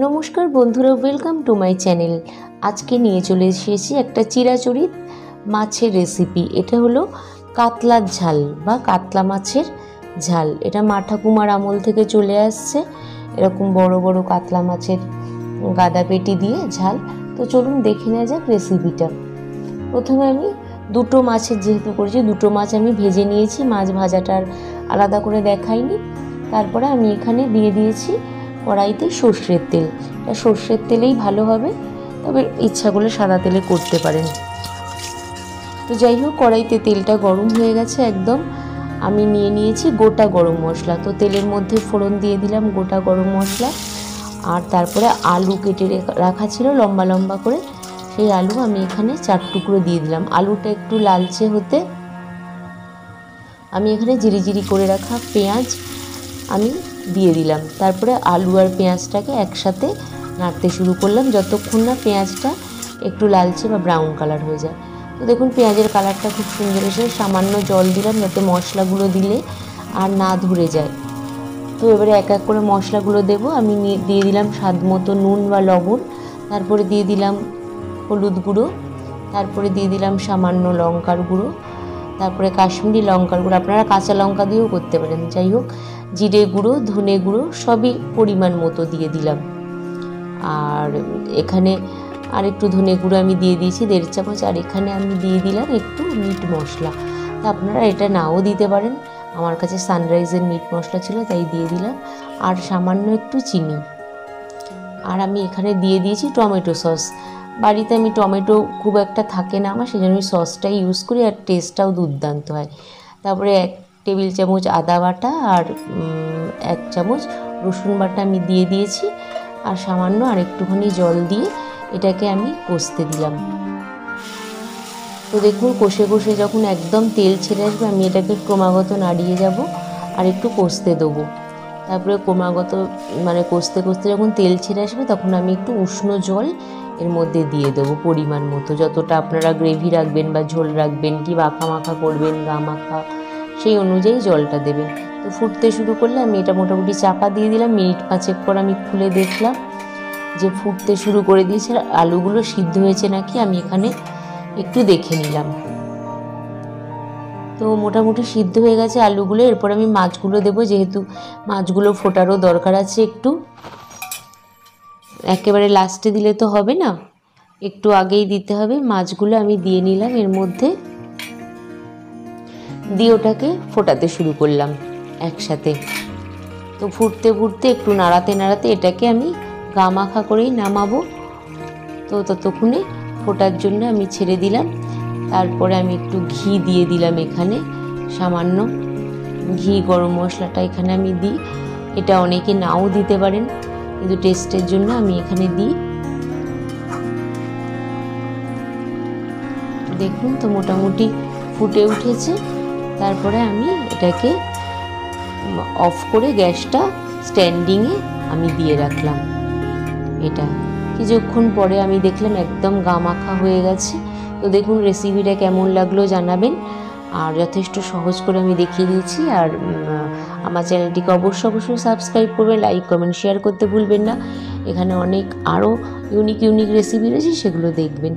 নমস্কার বন্ধুরা, welcome to my channel. আজকে নিয়ে চলে এসেছি একটা চিরাচরিত মাছের রেসিপি। এটা হলো কাতলার ঝাল বা কাতলা মাছের ঝাল। এটা মা ঠাকুমার আমল থেকে চলে আসছে, এরকম বড় বড় কাতলা মাছের গাদা পেটি দিয়ে ঝাল। তো চলুন দেখে নেওয়া যাক রেসিপিটা। প্রথমে আমি দুটো মাছের যেহেতু করেছি, দুটো মাছ আমি ভেজে নিয়েছি। মাছ ভাজাটার আলাদা করে দেখাইনি। তারপরে আমি এখানে দিয়ে দিয়েছি কড়াইতে সর্ষের তেল। এটা সর্ষের তেলেই ভালো হবে, তবে ইচ্ছা করলে সাদা তেলে করতে পারেন। তো যাই হোক, কড়াইতে তেলটা গরম হয়ে গেছে একদম। আমি নিয়ে নিয়েছি গোটা গরম মশলা। তো তেলের মধ্যে ফোড়ন দিয়ে দিলাম গোটা গরম মশলা, আর তারপরে আলু কেটে রাখা ছিল লম্বা লম্বা করে, সেই আলু আমি এখানে 4 টুকরো দিয়ে দিলাম। আলুটা একটু লালচে হতে আমি এখানে জিরি করে রাখা পেঁয়াজ আমি দিয়ে দিলাম। তারপরে আলু আর পেঁয়াজটাকে একসাথে নাড়তে শুরু করলাম যতক্ষণ না পেঁয়াজটা একটু লালচে বা ব্রাউন কালার হয়ে যায়। তো দেখুন পেঁয়াজের কালারটা খুব সুন্দর এসে সামান্য জল দিলাম যাতে মশলাগুলো দিলে আর না ধরে যায়। তো এবারে এক এক করে মশলাগুলো দেবো। আমি দিয়ে দিলাম স্বাদ মতো নুন বা লবণ, তারপরে দিয়ে দিলাম হলুদ গুঁড়ো, তারপরে দিয়ে দিলাম সামান্য লঙ্কার গুঁড়ো, তারপরে কাশ্মীরি লঙ্কার গুঁড়ো, আপনারা কাঁচা লঙ্কা দিয়েও করতে পারেন। যাই হোক, জিরে গুঁড়ো, ধনে গুঁড়ো সবই পরিমাণ মতো দিয়ে দিলাম। আর এখানে আর একটু ধনে গুঁড়ো আমি দিয়ে দিয়েছি 1.5 চামচ। আর এখানে আমি দিয়ে দিলাম একটু মিট মশলা। তা আপনারা এটা নাও দিতে পারেন, আমার কাছে সানরাইজের মিট মশলা ছিল তাই দিয়ে দিলাম। আর সামান্য একটু চিনি। আর আমি এখানে দিয়ে দিয়েছি টমেটো সস। বাড়িতে আমি টমেটো খুব একটা থাকে না আমার, সেই জন্য আমি সসটাই ইউজ করি, আর টেস্টটাও দুর্দান্ত হয়। তারপরে 1 টেবিল চামচ আদা বাটা আর 1 চামচ রসুন বাটা আমি দিয়ে দিয়েছি। আর সামান্য আর একটুখানি জল দিয়ে এটাকে আমি কষতে দিলাম। তো দেখুন কষে কষে যখন একদম তেল ছেড়ে আসবে, আমি এটাকে ক্রমাগত নাড়িয়ে যাব আর একটু কষতে দেবো। তারপরে ক্রমাগত কষতে কষতে যখন তেল ছেড়ে আসবে, তখন আমি একটু উষ্ণ জল এর মধ্যে দিয়ে দেবো পরিমাণ মতো। যতটা আপনারা গ্রেভি রাখবেন বা ঝোল রাখবেন, কি মাখা মাখা করবেন গা মাখা, সেই অনুযায়ী জলটা দেবেন। তো ফুটতে শুরু করলে আমি এটা মোটামুটি চাপা দিয়ে দিলাম। মিনিট 5 পর আমি খুলে দেখলাম যে ফুটতে শুরু করে দিয়েছে। আলুগুলো সিদ্ধ হয়েছে নাকি আমি এখানে একটু দেখে নিলাম। তো মোটামুটি সিদ্ধ হয়ে গেছে আলুগুলো। এরপর আমি মাছগুলো দেবো, যেহেতু মাছগুলো ফোটারও দরকার আছে একটু। একেবারে লাস্টে দিলে তো হবে না, একটু আগেই দিতে হবে। মাছগুলো আমি দিয়ে নিলাম এর মধ্যে, দিয়ে ওটাকে ফোটাতে শুরু করলাম একসাথে। তো ফুটতে ফুটতে একটু নাড়াতে নাড়াতে এটাকে আমি গা মাখা করেই নামাবো। তো ততক্ষণে ফোটার জন্য আমি ছেড়ে দিলাম। তারপরে আমি একটু ঘি দিয়ে দিলাম এখানে, সামান্য ঘি। গরম মশলাটা এখানে আমি দিই, এটা অনেকে নাও দিতে পারেন, কিন্তু টেস্টের জন্য আমি এখানে দিই। দেখুন তো মোটামুটি ফুটে উঠেছে। তারপরে আমি এটাকে অফ করে গ্যাসটা স্ট্যান্ডিংয়ে আমি দিয়ে রাখলাম। এটা কিছুক্ষণ পরে আমি দেখলাম একদম গা মাখা হয়ে গেছে। তো দেখুন রেসিপিটা কেমন লাগলো জানাবেন। আর যথেষ্ট সহজ করে আমি দেখিয়ে দিয়েছি। আর আমার চ্যানেলটিকে অবশ্যই সাবস্ক্রাইব করবেন, লাইক কমেন্ট শেয়ার করতে ভুলবেন না। এখানে অনেক আরও ইউনিক রেসিপি রয়েছে, সেগুলো দেখবেন।